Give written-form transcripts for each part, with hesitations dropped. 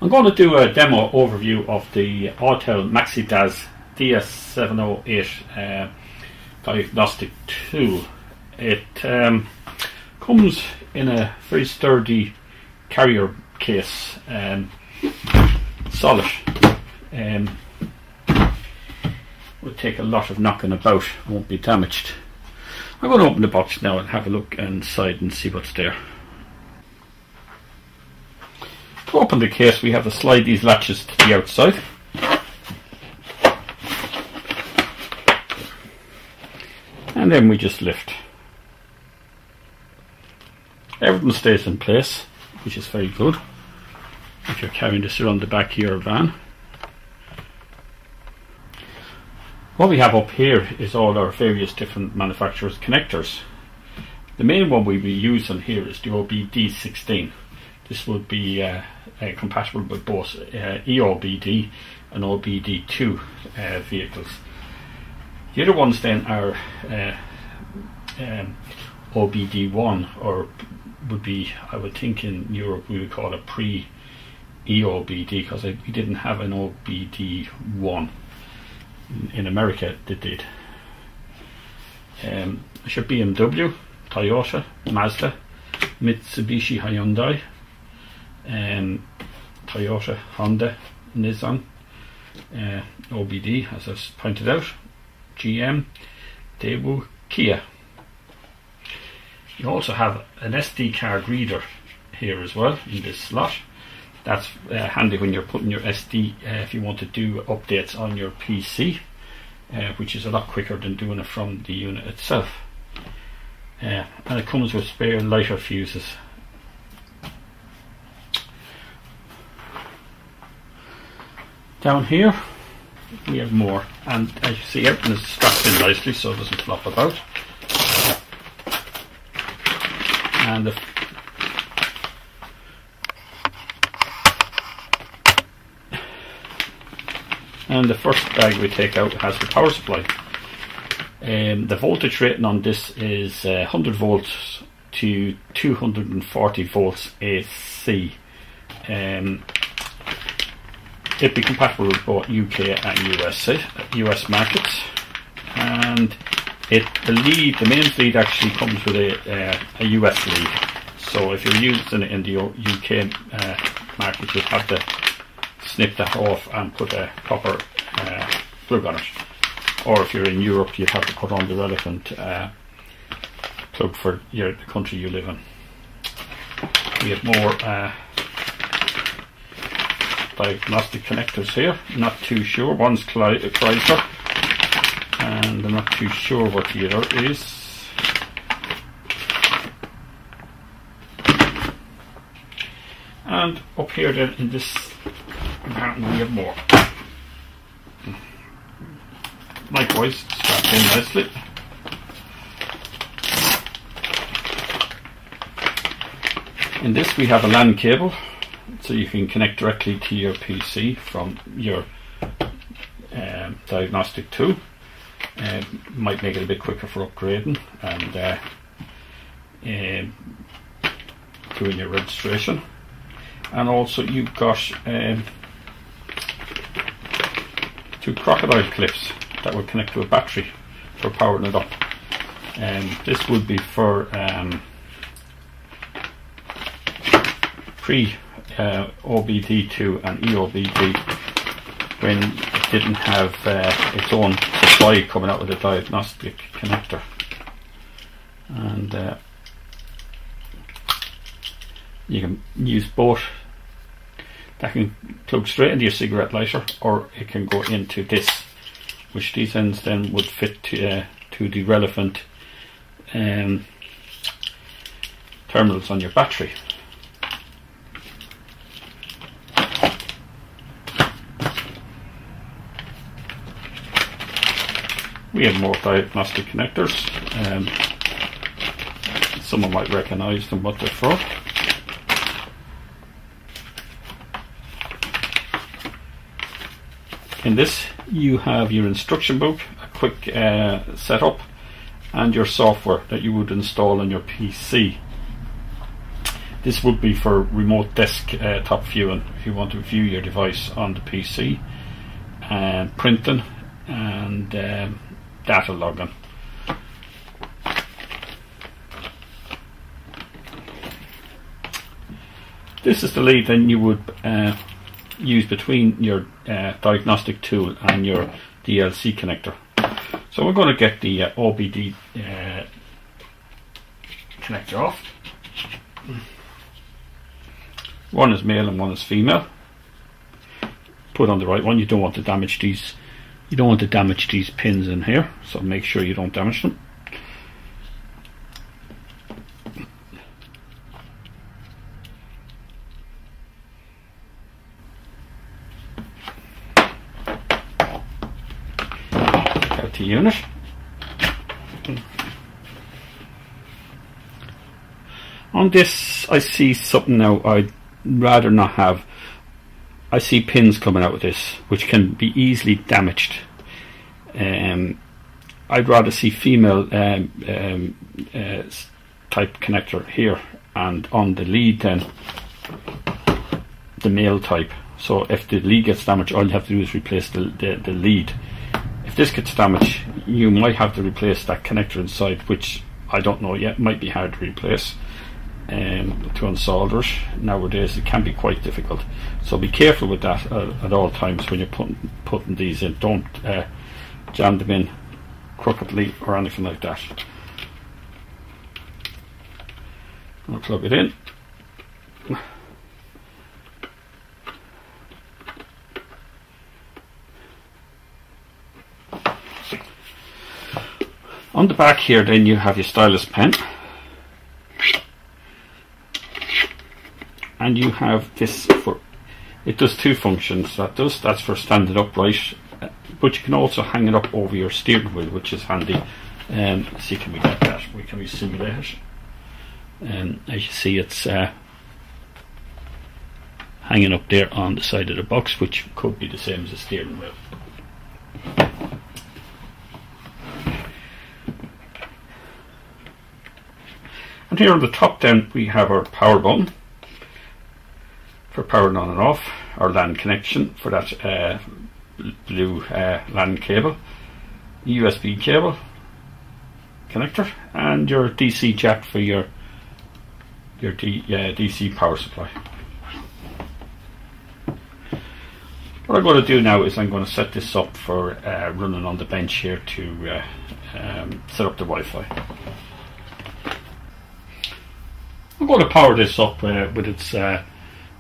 I'm going to do a demo overview of the Autel MaxiDAS dhDS708 diagnostic tool. It comes in a very sturdy carrier case, solid. Will take a lot of knocking about, won't be damaged. I'm going to open the box now and have a look inside and see what's there. To open the case, we have to slide these latches to the outside. And then we just lift. Everything stays in place, which is very good if you're carrying this around the back of your van. What we have up here is all our various different manufacturers' connectors. The main one we'll be using here is the dhDS708. This would be compatible with both EOBD and OBD2 vehicles. The other ones then are OBD1, or would be, I would think in Europe we would call it pre-EOBD, because we didn't have an OBD1. In America they did. Should BMW, Toyota, Mazda, Mitsubishi, Hyundai, Toyota, Honda, Nissan, OBD, as I've pointed out, GM, Daewoo, Kia. You also have an SD card reader here as well in this slot. That's handy when you're putting your SD, if you want to do updates on your PC, which is a lot quicker than doing it from the unit itself. And it comes with spare lighter fuses. Down here we have more, and as you see, everything is strapped in nicely so it doesn't flop about. And the first bag we take out has the power supply. The voltage rating on this is 100 volts to 240 volts AC. It'd be compatible with both UK and US markets. And the mains lead actually comes with a US lead. So if you're using it in the UK market, you'd have to snip that off and put a proper plug on it. Or if you're in Europe, you'd have to put on the relevant plug for the country you live in. We have more diagnostic connectors here. Not too sure. One's Chrysler, and I'm not too sure what the other is. And up here then in this compartment we have more. Likewise, strapped in nicely. In this we have a LAN cable, so you can connect directly to your PC from your diagnostic tool. Might make it a bit quicker for upgrading and doing your registration. And also you've got 2 crocodile clips that will connect to a battery for powering it up. This would be for pre-OBD2 and EOBD, when it didn't have its own supply coming out with a diagnostic connector. And you can use both. That can plug straight into your cigarette lighter, or it can go into this, which these ends then would fit to the relevant terminals on your battery. We have more diagnostic connectors. Someone might recognise them, what they're for. In this you have your instruction book, a quick setup, and your software that you would install on your PC. This would be for remote desktop viewing if you want to view your device on the PC, and printing and data logging. This is the lead then you would use between your diagnostic tool and your DLC connector. So we're going to get the OBD connector off. One is male and one is female. Put on the right one. You don't want to damage these. You don't want to damage these pins in here, so make sure you don't damage them. Take out the unit. On this, I see something now I'd rather not have. I see pins coming out of this which can be easily damaged. I'd rather see female type connector here, and on the lead then the male type. So if the lead gets damaged, all you have to do is replace the lead. If this gets damaged, you might have to replace that connector inside, which I don't know yet, might be hard to replace. To unsolder it nowadays, it can be quite difficult, so be careful with that at all times when you're putting these in. Don't jam them in crookedly or anything like that. I'll plug it in. On the back here then you have your stylus pen, and you have this for, it does two functions. That's for standing upright, but you can also hang it up over your steering wheel, which is handy. See, can we get that? Can we simulate it? As you see, it's hanging up there on the side of the box, which could be the same as a steering wheel. And here on the top then we have our power button for powering on and off, our LAN connection for that blue LAN cable, USB cable connector, and your DC jack for your DC power supply. What I'm going to do now is I'm going to set this up for running on the bench here to set up the Wi-Fi. I'm going to power this up with its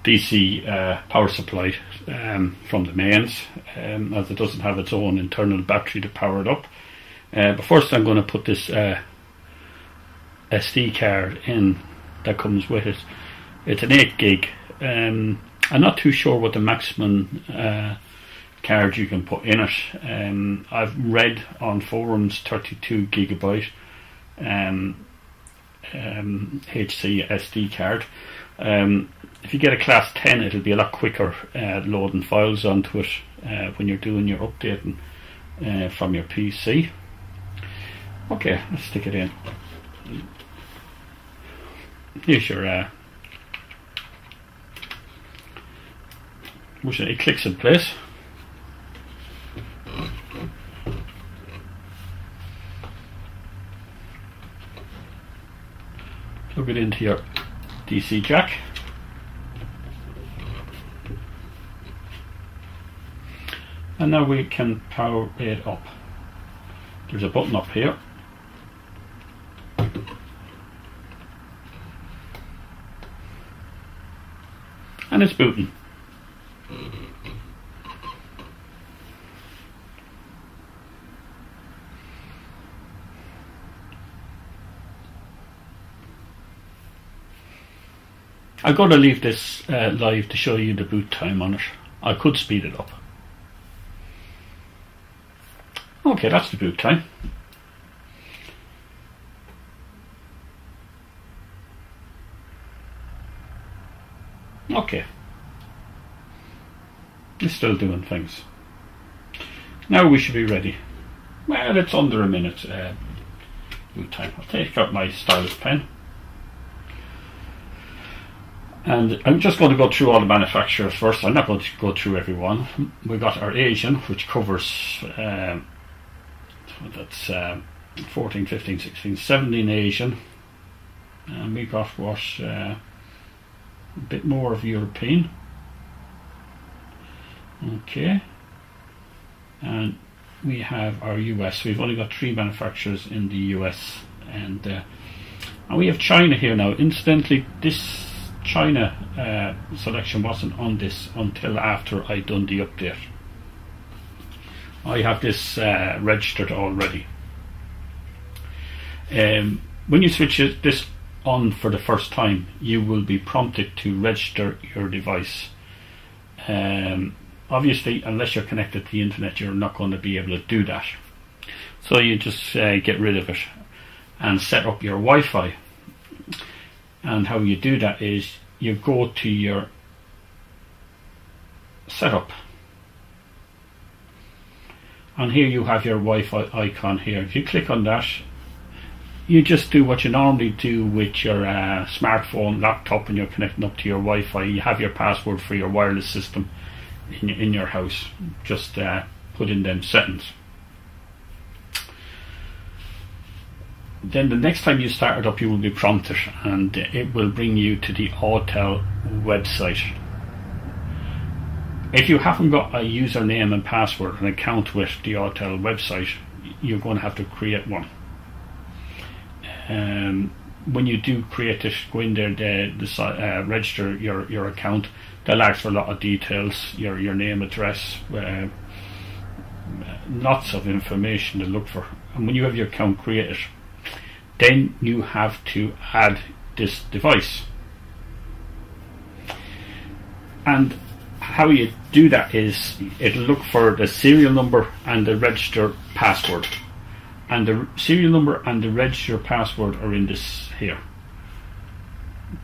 DC power supply from the mains, as it doesn't have its own internal battery to power it up. But first I'm going to put this SD card in that comes with it. It's an 8 gig. I'm not too sure what the maximum card you can put in it. I've read on forums 32 gigabyte HC SD card. If you get a class 10, it'll be a lot quicker loading files onto it when you're doing your updating from your PC. Okay, let's stick it in. Here's your it clicks in place. Plug it into your DC jack. And now we can power it up. There's a button up here. And it's booting. I'm going to leave this live to show you the boot time on it. I could speed it up. Okay, that's the boot time. Okay. It's still doing things. Now we should be ready. Well, it's under a minute boot time. I'll take out my stylus pen. And I'm just going to go through all the manufacturers first. I'm not going to go through every one. We got our Asian, which covers that's 14, 15, 16, 17 Asian, and we got what a bit more of European. Okay, and we have our US. We've only got 3 manufacturers in the US, and we have China here now. Incidentally, this China selection wasn't on this until after I done the update. I have this registered already. When you switch this on for the first time, you will be prompted to register your device. Obviously, unless you're connected to the internet, you're not going to be able to do that. So you just get rid of it and set up your Wi-Fi. And how you do that is you go to your setup, and here you have your Wi-Fi icon here. If you click on that, you just do what you normally do with your smartphone, laptop, and you're connecting up to your Wi-Fi. You have your password for your wireless system in your house. Just put in them settings. Then the next time you start it up, you will be prompted, and it will bring you to the Autel website. If you haven't got a username and password, an account with the Autel website, you're going to have to create one. When you do create it, go in there, register your account. They'll ask for a lot of details, your name, address, lots of information to look for. And when you have your account created, then you have to add this device. And how you do that is it'll look for the serial number and the register password. And the serial number and the register password are in this here.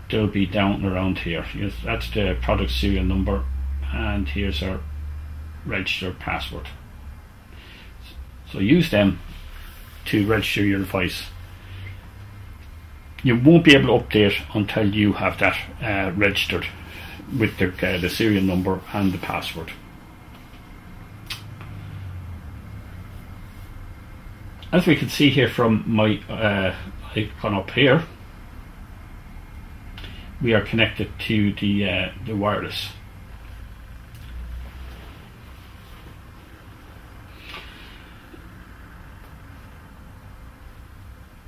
They'll be down around here. Yes, that's the product serial number, and here's our register password. So use them to register your device. You won't be able to update until you have that registered with the serial number and the password. As we can see here from my icon up here, we are connected to the wireless.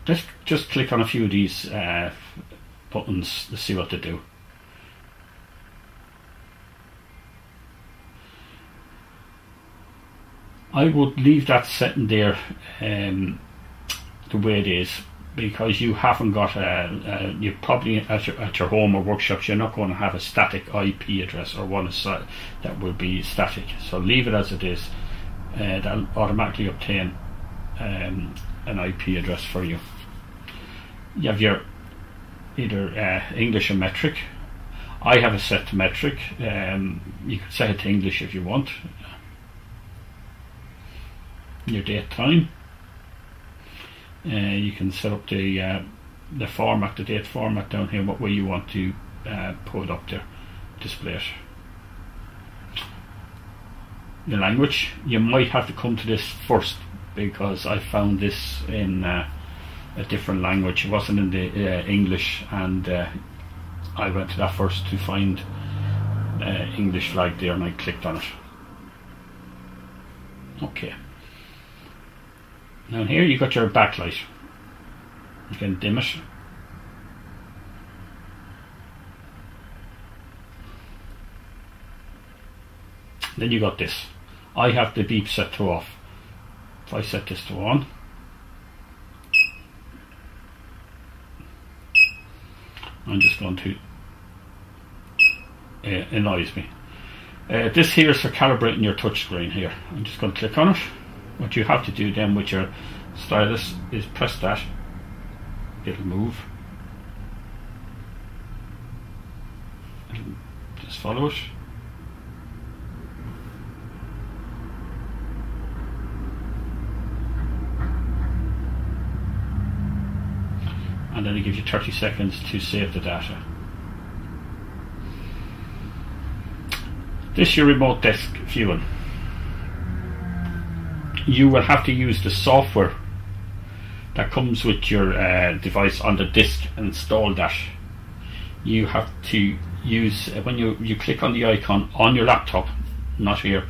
Let's just click on a few of these buttons to see what they do. I would leave that setting there the way it is, because you haven't got you probably at your home or workshops, you're not going to have a static IP address or one that will be static. So leave it as it is. That'll automatically obtain an IP address for you. You have your either English or metric. I have it set to metric. You can set it to English if you want. Your date time. You can set up the format, the date format down here, what way you want to put it up there, display it. The language, you might have to come to this first, because I found this in a different language. It wasn't in the English, and I went to that first to find English flag there, and I clicked on it. Okay. Now here you got your backlight. You can dim it. Then you got this. I have the beep set to off. If I set this to on, I'm just going to annoys me. This here is for calibrating your touch screen here. I'm just going to click on it. What you have to do then with your stylus is press that. It'll move. Just follow it. And then it gives you 30 seconds to save the data. This is your remote desk viewing. You will have to use the software that comes with your device on the disk and install that. You have to use, when you click on the icon on your laptop, not here,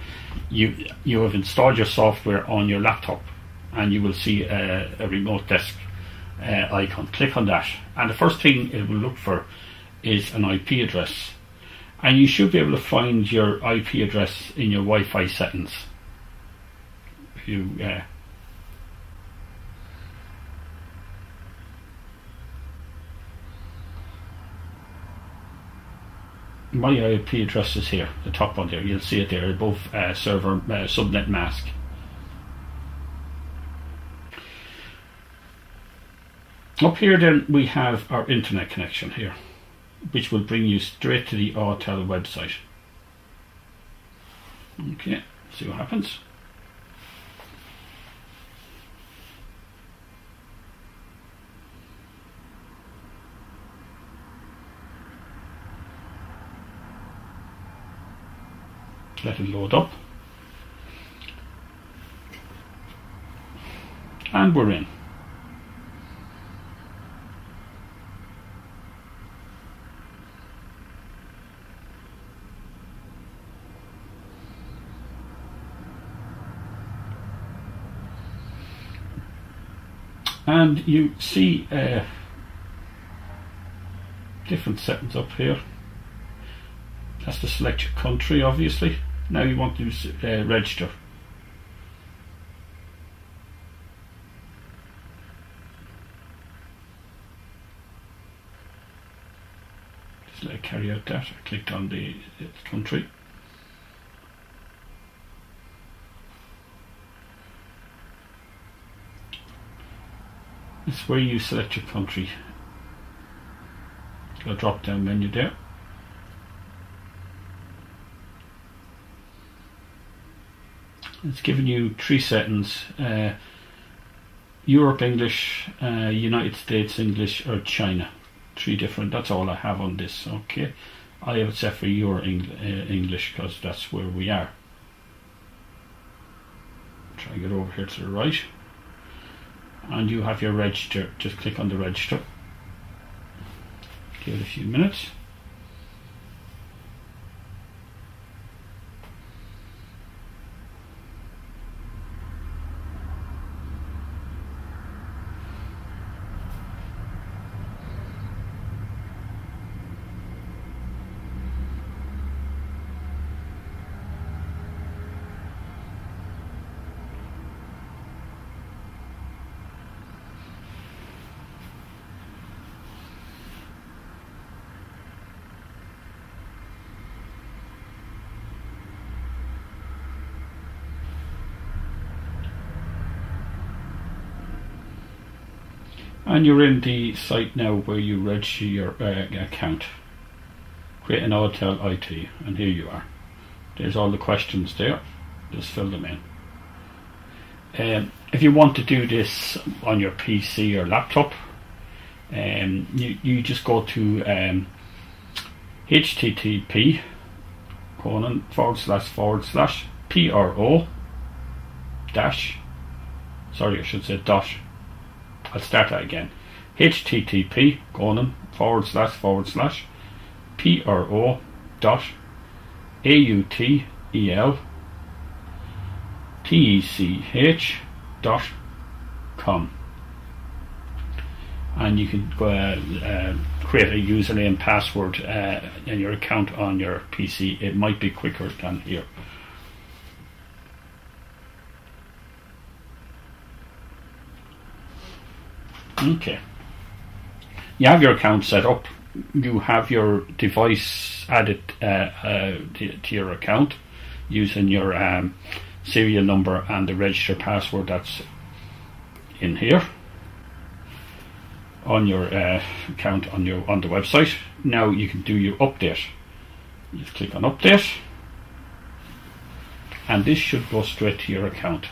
you have installed your software on your laptop, and you will see a remote desk icon. Click on that, and the first thing it will look for is an IP address, and you should be able to find your IP address in your Wi-Fi settings. If you my IP address is here, the top one there. You'll see it there above server subnet mask. Up here then we have our internet connection here, which will bring you straight to the Autel website. Okay, see what happens. Let it load up, and we're in. And you see different settings up here. That's to select your country, obviously. Now you want to register. Just let it carry out that. I clicked on the country. It's where you select your country. Got a drop down menu there. It's given you 3 settings: Europe English, United States English, or China. 3 different. That's all I have on this. Okay, I have it set for Euro English because that's where we are. Try and get over here to the right, and you have your register. Just click on the register. Give it a few minutes. And you're in the site now where you register your account. Create an Autel IT, and here you are. There's all the questions there. Just fill them in. If you want to do this on your PC or laptop, you just go to http // dot. I'll start that again. http pro.auteltech.com, and you can create a username, password in your account on your PC. It might be quicker than here. Okay, you have your account set up. You have your device added to your account using your serial number and the register password that's in here on your account on the website. Now you can do your update. You just click on update, and this should go straight to your account.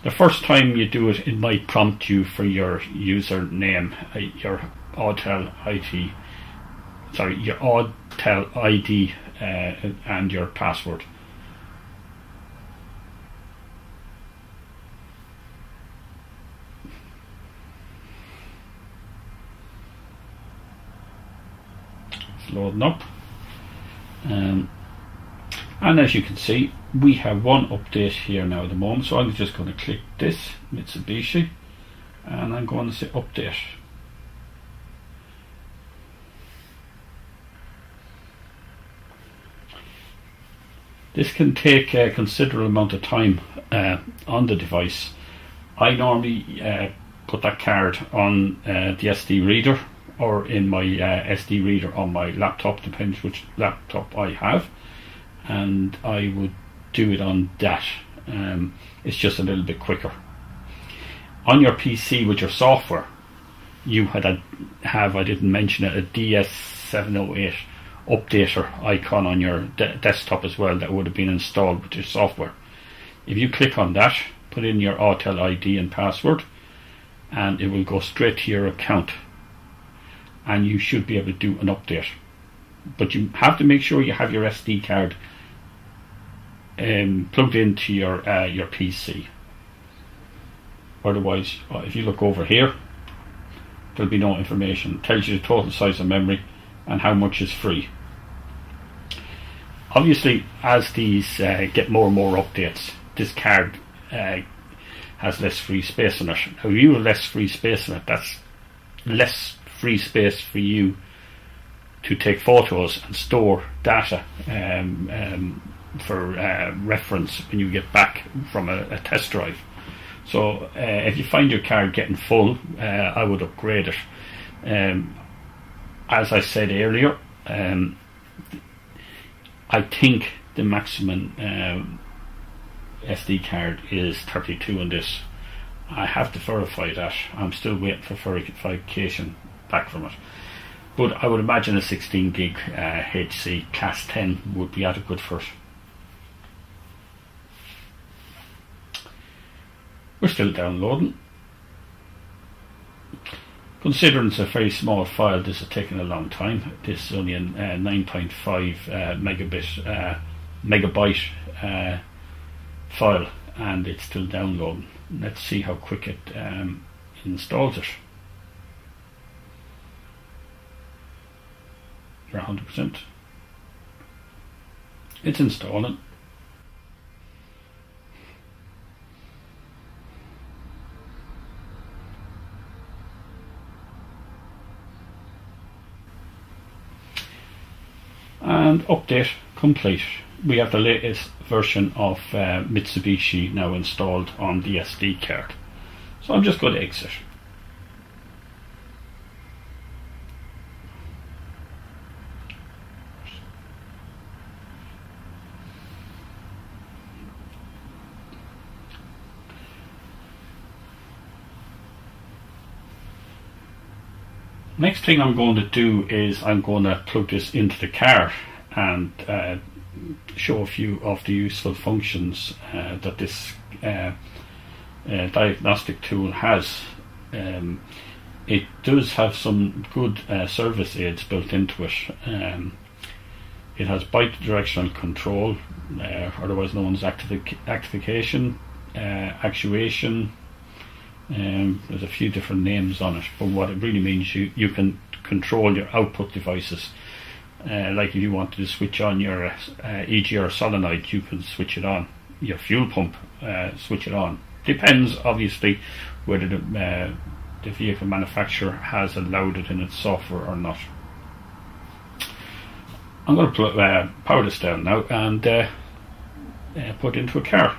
The first time you do it, it might prompt you for your username, your Autel ID and your password. It's loading up. And as you can see, we have one update here now at the moment, so I'm just going to click this Mitsubishi and I'm going to say update. This can take a considerable amount of time on the device. I normally put that card on the SD reader or in my SD reader on my laptop, depends which laptop I have, and I would do it on that. It's just a little bit quicker. On your PC with your software, you have, I didn't mention it, a dhDS708 updater icon on your desktop as well that would have been installed with your software. If you click on that, put in your Autel ID and password, and it will go straight to your account, and you should be able to do an update. But you have to make sure you have your SD card plugged into your PC. Otherwise, if you look over here, there'll be no information. It tells you the total size of memory and how much is free. Obviously, as these get more and more updates, this card has less free space in it. Now, if you have less free space in it, that's less free space for you to take photos and store data for reference when you get back from a test drive. So if you find your card getting full, I would upgrade it. As I said earlier, I think the maximum SD card is 32 on this. I have to verify that. I'm still waiting for verification back from it. But I would imagine a 16 gig HC class 10 would be adequate for it. We're still downloading. Considering it's a very small file, this is taking a long time. This is only a 9.5 megabyte file, and it's still downloading. Let's see how quick it installs it. For 100%. It's installing. And update complete. We have the latest version of Mitsubishi now installed on the SD card. So I'm just going to exit. Next thing I'm going to do is I'm going to plug this into the car and show a few of the useful functions that this diagnostic tool has. It does have some good service aids built into it. It has bidirectional control, otherwise known as activation, actuation. There's a few different names on it, but what it really means, you can control your output devices. Like if you wanted to switch on your EGR solenoid, you can switch it on. Your fuel pump, switch it on. Depends obviously whether the vehicle manufacturer has allowed it in its software or not. I'm going to power this down now and put it into a car.